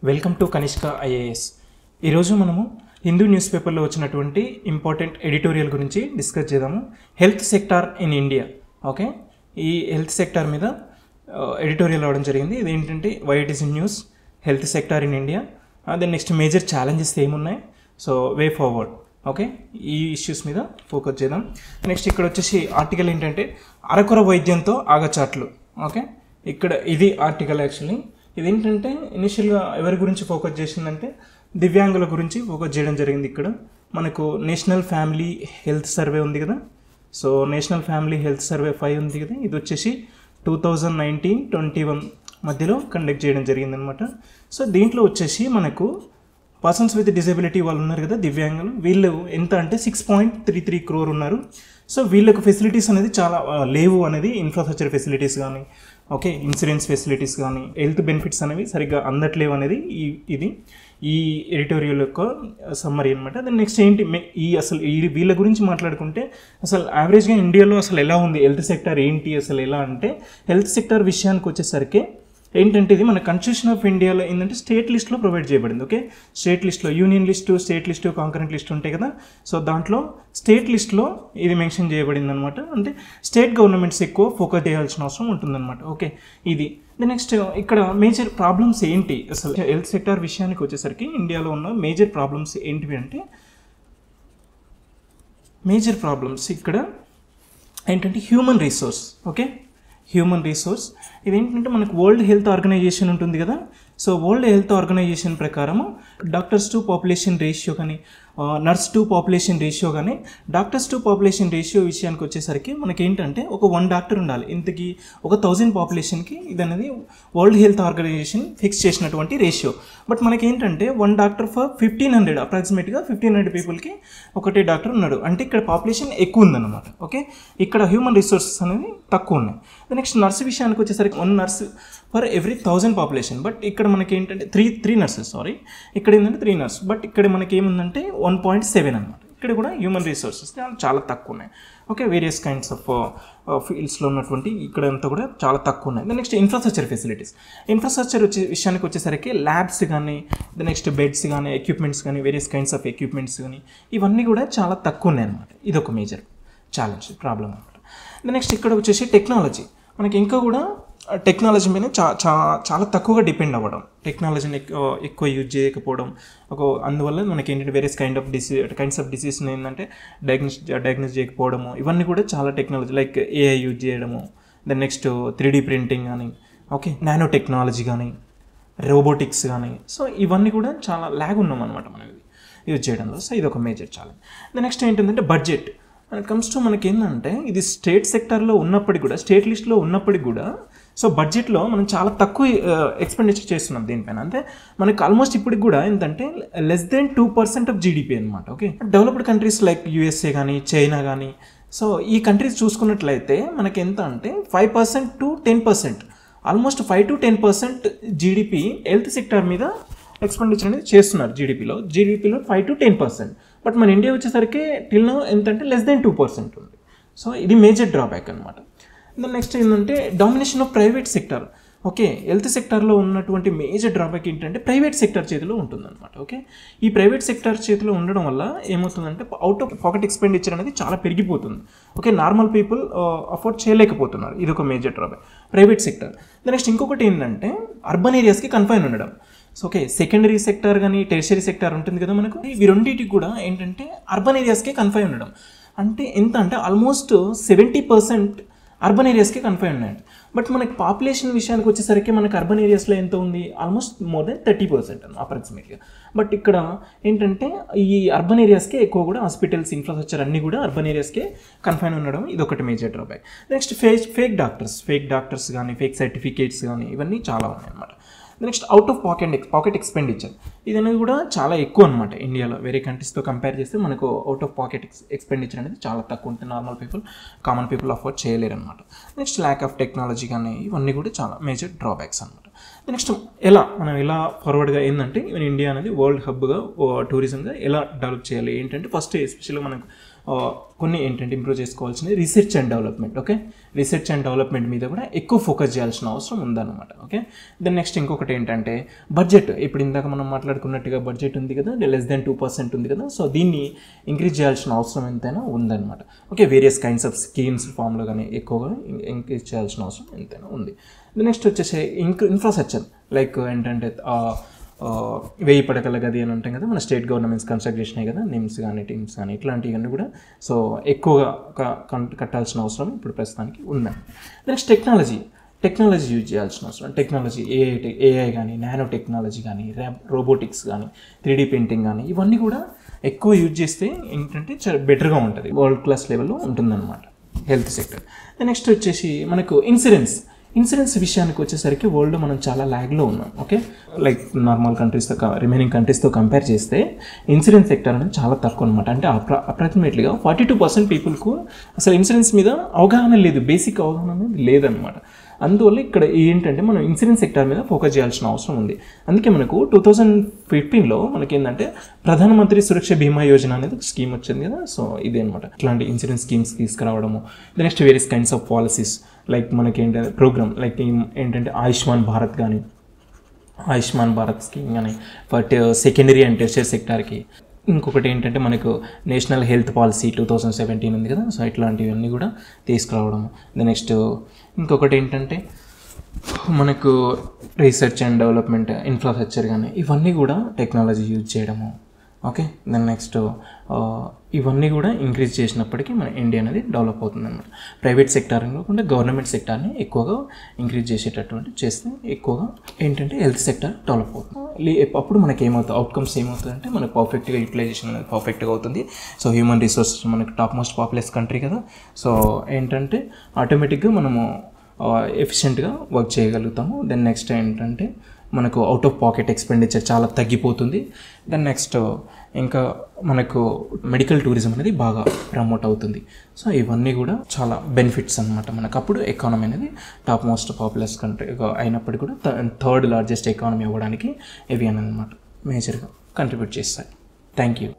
Welcome to Kanishka IAS. ఈరోజు మనము Hindu news పేపర్లో వచ్చినటువంటి ఇంపార్టెంట్ ఎడిటోరియల్ గురించి డిస్కస్ చేద్దాము. Health sector in India. Okay, ఈ హెల్త్ సెక్టార్ మీద ఎడిటోరియల్ రావడం జరిగింది. ఇది ఏంటంటే why it is in news, health sector in India, then next major challenges ఏమున్నాయి, సో వే ఫార్వర్డ్. ఓకే, ఈ ఇష్యూస్ మీద ఫోకస్ చేద్దాం. నెక్స్ట్ ఇక్కడ వచ్చేసి ఆర్టికల్ ఏంటంటే అరకొర వైద్యంతో ఆగచాట్లు. ఓకే, ఇక్కడ ఇది ఆర్టికల్. యాక్చువల్లీ ఇదేంటంటే ఇనిషియల్గా ఎవరి గురించి ఫోకస్ చేసిందంటే దివ్యాంగుల గురించి ఫోకస్ చేయడం జరిగింది. ఇక్కడ మనకు నేషనల్ ఫ్యామిలీ హెల్త్ సర్వే ఉంది కదా, so national family health survey 5 ఉంది కదా, ఇది వచ్చేసి 2019-21 మధ్యలో కండక్ట్ చేయడం జరిగిందనమాట. సో దీంట్లో వచ్చేసి మనకు పర్సన్స్ విత్ డిజబిలిటీ వాళ్ళు ఉన్నారు కదా, దివ్యాంగులు, వీళ్ళు ఎంత అంటే 6.33 crore ఉన్నారు. సో వీళ్ళకు ఫెసిలిటీస్ అనేది చాలా లేవు అనేది, ఇన్ఫ్రాస్ట్రక్చర్ ఫెసిలిటీస్ కానీ, ఓకే, ఇన్సూరెన్స్ ఫెసిలిటీస్ కానీ, హెల్త్ బెనిఫిట్స్ అనేవి సరిగ్గా అందట్లేవు అనేది ఈ ఎడిటోరియల్ యొక్క సమ్మరీ అనమాట. దెన్ నెక్స్ట్ ఏంటి అసలు వీళ్ళ గురించి మాట్లాడుకుంటే అసలు యావరేజ్గా ఇండియాలో అసలు ఎలా ఉంది హెల్త్ సెక్టార్ ఏంటి, అసలు ఎలా అంటే హెల్త్ సెక్టార్ విషయానికి వచ్చేసరికి ఏంటంటే ఇది మన కాన్స్టిట్యూషన్ ఆఫ్ ఇండియాలో ఏంటంటే స్టేట్ లిస్ట్లో ప్రొవైడ్ చేయబడింది. ఓకే, స్టేట్ లిస్ట్లో union list, state list, concurrent list ఉంటాయి కదా, సో దాంట్లో స్టేట్ లిస్ట్లో ఇది మెన్షన్ చేయబడింది అనమాట. అంటే స్టేట్ గవర్నమెంట్స్ ఎక్కువ ఫోకస్ చేయాల్సిన అవసరం ఉంటుందన్నమాట. ఓకే, ఇది నెక్స్ట్ ఇక్కడ మేజర్ ప్రాబ్లమ్స్ ఏంటి అసలు హెల్త్ సెక్టార్ విషయానికి వచ్చేసరికి ఇండియాలో ఉన్న మేజర్ ప్రాబ్లమ్స్ ఏంటివి అంటే, మేజర్ ప్రాబ్లమ్స్ ఇక్కడ ఏంటంటే human resource. Okay, human resource ఇదేంటంటే మనకు వరల్డ్ హెల్త్ ఆర్గనైజేషన్ ఉంటుంది కదా, సో వరల్డ్ హెల్త్ ఆర్గనైజేషన్ ప్రకారము డాక్టర్స్ టు పాపులేషన్ రేషియో కానీ, నర్స్ టు పాపులేషన్ రేషియో కానీ, డాక్టర్స్ టు పాపులేషన్ రేషియో విషయానికి వచ్చేసరికి మనకి ఏంటంటే ఒక 1 డాక్టర్ ఉండాలి ఇంతకీ ఒక 1000 పాపులేషన్కి. ఇది అనేది వరల్డ్ హెల్త్ ఆర్గనైజేషన్ ఫిక్స్ చేసినటువంటి రేషియో. బట్ మనకి ఏంటంటే 1 డాక్టర్ ఫర్ 1500, అప్రాక్సిమేట్గా 1500 పీపుల్కి ఒకటే డాక్టర్ ఉన్నాడు. అంటే ఇక్కడ పాపులేషన్ ఎక్కువ ఉందన్నమాట. ఓకే, ఇక్కడ హ్యూమన్ రిసోర్సెస్ అనేవి తక్కువ ఉన్నాయి. నెక్స్ట్ నర్స్ విషయానికి వచ్చేసరికి 1 nurse for every 1000 population. But ఇక్కడ మనకి ఏంటంటే త్రీ నర్సెస్, సారీ, ఇక్కడ ఏంటంటే 3 నర్స్, బట్ ఇక్కడ మనకి ఏముందంటే 1.7 అనమాట. ఇక్కడ కూడా హ్యూమన్ రిసోర్సెస్ చాలా తక్కువ ఉన్నాయి. ఓకే, వేరియస్ కైండ్స్ ఆఫ్ ఫీల్డ్స్లో ఉన్నటువంటి ఇక్కడ అంతా కూడా చాలా తక్కువ ఉన్నాయి. Next infrastructure facilities. ఇన్ఫ్రాస్ట్రక్చర్ విషయానికి వచ్చేసరికి ల్యాబ్స్ కానీ, నెక్స్ట్ బెడ్స్ కానీ, ఎక్విప్మెంట్స్ కానీ, వేరియస్ కైండ్స్ ఆఫ్ ఎక్విప్మెంట్స్ కానీ, ఇవన్నీ కూడా చాలా తక్కువ ఉన్నాయి అనమాట. ఇది ఒక మేజర్ ఛాలెంజ్, ప్రాబ్లం అనమాట. నెక్స్ట్ ఇక్కడ వచ్చేసి టెక్నాలజీ. మనకి ఇంకా కూడా టెక్నాలజీ మీద చాలా తక్కువగా డిపెండ్ అవ్వడం, టెక్నాలజీని ఎక్కువ యూజ్ చేయకపోవడం, అందువల్ల మనకి ఏంటంటే వేరియస్ కైండ్స్ ఆఫ్ డిసీజ్ ఏంటంటే డయాగ్నోస్ చేయకపోవడము, ఇవన్నీ కూడా చాలా టెక్నాలజీ లైక్ ఏఐ యూజ్ చేయడము, దెన్ నెక్స్ట్ 3D ప్రింటింగ్ కానీ, ఓకే, నానో టెక్నాలజీ కానీ, రోబోటిక్స్ కానీ, సో ఇవన్నీ కూడా చాలా ల్యాగ్ ఉన్నాం అనమాట మనం యూజ్ చేయడంలో. సో ఇది ఒక మేజర్ ఛాలెంజ్. నెక్స్ట్ ఏంటంటే budget. when it comes to మనకి ఏంటంటే ఇది స్టేట్ సెక్టార్లో ఉన్నప్పటికి కూడా, స్టేట్ లిస్ట్లో ఉన్నప్పటికి కూడా, సో బడ్జెట్లో మనం చాలా తక్కువ ఎక్స్పెండిచర్ చేస్తున్నాం దీనిపైన. అంటే మనకి ఆల్మోస్ట్ ఇప్పటికి కూడా ఏంటంటే లెస్ దెన్ 2% ఆఫ్ జీడిపి అనమాట. Okay, developed countries like USA కానీ, చైనా కానీ, సో ఈ కంట్రీస్ చూసుకున్నట్లయితే మనకి ఎంత అంటే 5% to 10%, almost 5 to 10% GDP health sector మీద ఎక్స్పెండిచర్ అనేది చేస్తున్నారు. జీడిపిలో 5 to 10%. బట్ మన ఇండియా వచ్చేసరికి టిల్ నౌ ఎంతంటే లెస్ దెన్ 2% ఉంది. సో ఇది మేజర్ డ్రాబ్యాక్ అనమాట. నెక్స్ట్ ఏంటంటే domination of private sector. Okay, health సెక్టార్లో ఉన్నటువంటి మేజర్ డ్రాబ్యాక్ ఏంటంటే ప్రైవేట్ సెక్టర్ చేతిలో ఉంటుందన్నమాట. ఓకే, ఈ ప్రైవేట్ సెక్టర్ చేతిలో ఉండడం వల్ల ఏమవుతుందంటే అవుట్ ఆఫ్ పాకెట్ ఎక్స్పెండిచర్ అనేది చాలా పెరిగిపోతుంది. ఓకే, నార్మల్ పీపుల్ అఫోర్డ్ చేయలేకపోతున్నారు. ఇది ఒక major drawback private sector. Next ఇంకొకటి ఏంటంటే అర్బన్ ఏరియాస్కి కన్ఫైన్ ఉండడం. సో ఓకే, సెకండరీ సెక్టార్ కానీ, టెర్షరీ సెక్టార్ ఉంటుంది కదా మనకు, ఇవి రెండింటికి కూడా ఏంటంటే అర్బన్ ఏరియాస్కే కన్ఫైన్ ఉండడం. అంటే ఎంత అంటే ఆల్మోస్ట్ 70% అర్బన్ ఏరియాస్కి కన్ఫైన్ ఉన్నాయి. బట్ మనకి పాపులేషన్ విషయానికి వచ్చేసరికి మనకి అర్బన్ ఏరియాస్లో ఎంత ఉంది, ఆల్మోస్ట్ మోర్ దెన్ 30% అప్రాక్సిమేట్గా. బట్ ఇక్కడ ఏంటంటే ఈ అర్బన్ ఏరియాస్కే ఎక్కువ కూడా హాస్పిటల్స్, ఇన్ఫ్రాస్ట్రక్చర్ అన్నీ కూడా అర్బన్ ఏరియాస్కే కన్ఫైన్ ఉండడం, ఇది ఒకటి major drawback. Next fake doctors కానీ, ఫేక్ సర్టిఫికేట్స్ కానీ, ఇవన్నీ చాలా ఉన్నాయి అన్నమాట. Next out of pocket expenditure. ఇది అనేది కూడా చాలా ఎక్కువ అనమాట ఇండియాలో. వేరే కంట్రీస్తో కంపేర్ చేస్తే మనకు అవుట్ ఆఫ్ పాకెట్ ఎక్స్పెండిచర్ అనేది చాలా తక్కువ ఉంటుంది. Normal people, common people afford చేయలేరు అనమాట. నెక్స్ట్ ల్యాక్ ఆఫ్ టెక్నాలజీ కానీ, ఇవన్నీ కూడా చాలా మేజర్ డ్రాబ్యాక్స్ అనమాట. నెక్స్ట్ మనం ఎలా ఫార్వర్డ్గా ఏంటంటే ఇండియా అనేది వరల్డ్ హబ్గా, టూరిజంగా ఎలా డెవలప్ చేయాలి ఏంటంటే ఫస్ట్ ఎస్పెషల్గా మనకు కొన్ని ఏంటంటే ఇంప్రూవ్ చేసుకోవాల్సినవి research and development. Okay, research and development మీద కూడా ఎక్కువ ఫోకస్ చేయాల్సిన అవసరం ఉందన్నమాట. ఓకే, దెన్ నెక్స్ట్ ఇంకొకటి ఏంటంటే బడ్జెట్. ఇప్పుడు ఇందాక మనం మాట్లాడుకున్నట్టుగా బడ్జెట్ ఉంది కదా, లెస్ దెన్ 2% ఉంది కదా, సో దీన్ని ఇంక్రీజ్ చేయాల్సిన అవసరం ఎంతైనా ఉందన్నమాట. Okay, various kinds of schemes ఫామ్లో కానీ ఎక్కువగా ఇంక్రీజ్ చేయాల్సిన అవసరం ఎంతైనా ఉంది. నెక్స్ట్ వచ్చేసి ఇన్ఫ్రాస్ట్రక్చర్, లైక్ ఏంటంటే 1000 పడకల గది అని ఉంటాం కదా, మన స్టేట్ గవర్నమెంట్స్ కన్స్ట్రక్ట్ చేసినాయి కదా, నిమ్స్ కానీ టీమ్స్ కానీ ఇట్లాంటివన్నీ కూడా సో ఎక్కువగా కట్టాల్సిన అవసరం ఇప్పుడు ప్రస్తుతానికి ఉందండి. నెక్స్ట్ టెక్నాలజీ యూజ్ చేయాల్సిన అవసరం. టెక్నాలజీ ఏఐ కానీ, నానో టెక్నాలజీ కానీ, రోబోటిక్స్ కానీ, 3D ప్రింటింగ్ కానీ, ఇవన్నీ కూడా ఎక్కువ యూజ్ చేస్తే ఏంటంటే చాలా బెటర్గా ఉంటుంది, వరల్డ్ క్లాస్ లెవెల్లో ఉంటుందన్నమాట హెల్త్ సెక్టర్. నెక్స్ట్ వచ్చేసి మనకు ఇన్సూరెన్స్ విషయానికి వచ్చేసరికి వరల్డ్లో మనం చాలా ల్యాగ్లో ఉన్నాం. ఓకే, లైక్ నార్మల్ కంట్రీస్తో రిమైనింగ్ కంట్రీస్తో కంపేర్ చేస్తే ఇన్సూరెన్స్ సెక్టర్ అనేది చాలా తక్కువ అనమాట. అంటే అప్రాక్సిమేట్లీగా 42% పీపుల్కు అసలు ఇన్సూరెన్స్ మీద అవగాహన లేదు, బేసిక్ అవగాహన అనేది లేదనమాట. అందువల్ల ఇక్కడ ఏంటంటే మనం ఇన్సూరెన్స్ సెక్టర్ మీద ఫోకస్ చేయాల్సిన అవసరం ఉంది. అందుకే మనకు 2015లో మనకి ఏంటంటే ప్రధానమంత్రి సురక్ష బీమా యోజన అనేది స్కీమ్ వచ్చింది కదా, సో ఇదే అనమాట. ఇట్లాంటి ఇన్సూరెన్స్ స్కీమ్స్ తీసుకురావడము. Next various kinds of policies, like మనకి ఏంటంటే ప్రోగ్రామ్ లైక్ ఏంటంటే ఆయుష్మాన్ భారత్ స్కీమ్ కానీ బట్ సెకండరీ అండ్ టెర్షియరీ సెక్టార్కి. ఇంకొకటి ఏంటంటే మనకు నేషనల్ హెల్త్ పాలసీ 2017 ఉంది కదా, సో ఇట్లాంటివన్నీ కూడా తీసుకురావడము. నెక్స్ట్ ఇంకొకటి ఏంటంటే మనకు రీసెర్చ్ అండ్ డెవలప్మెంట్, ఇన్ఫ్రాస్ట్రక్చర్ కానీ ఇవన్నీ కూడా టెక్నాలజీ యూజ్ చేయడము. ఓకే, దెన్ నెక్స్ట్ ఇవన్నీ కూడా ఇంక్రీజ్ చేసినప్పటికీ మన ఇండియా అనేది డెవలప్ అవుతుంది అనమాట. ప్రైవేట్ సెక్టార్ కాకుండా గవర్నమెంట్ సెక్టార్ని ఎక్కువగా ఇంక్రీజ్ చేసేటటువంటి చేస్తే ఎక్కువగా ఏంటంటే హెల్త్ సెక్టార్ డెవలప్ అవుతుంది. అప్పుడు మనకి ఏమవుతుంది, అవుట్కమ్స్ ఏమవుతుంది అంటే మనకు పర్ఫెక్ట్గా యూటిలైజేషన్ అనేది పర్ఫెక్ట్గా అవుతుంది. సో హ్యూమన్ రిసోర్సెస్ మనకి టాప్ మోస్ట్ పాపులస్ కంట్రీ కదా, సో ఏంటంటే ఆటోమేటిక్గా మనము ఎఫిషియెంట్గా వర్క్ చేయగలుగుతాము. దెన్ నెక్స్ట్ ఏంటంటే మనకు అవుట్ ఆఫ్ పాకెట్ ఎక్స్పెండిచర్ చాలా తగ్గిపోతుంది. దెన్ నెక్స్ట్ ఇంకా మనకు మెడికల్ టూరిజం అనేది బాగా ప్రమోట్ అవుతుంది. సో ఇవన్నీ కూడా చాలా బెనిఫిట్స్ అనమాట మనకు. అప్పుడు ఎకానమీ అనేది టాప్ మోస్ట్ పాపులస్ కంట్రీ అయినప్పటికీ కూడా 3rd లార్జెస్ట్ ఎకానమీ అవ్వడానికి ఇవి అనమాట మేజర్గా కంట్రిబ్యూట్ చేస్తాయి. Thank you.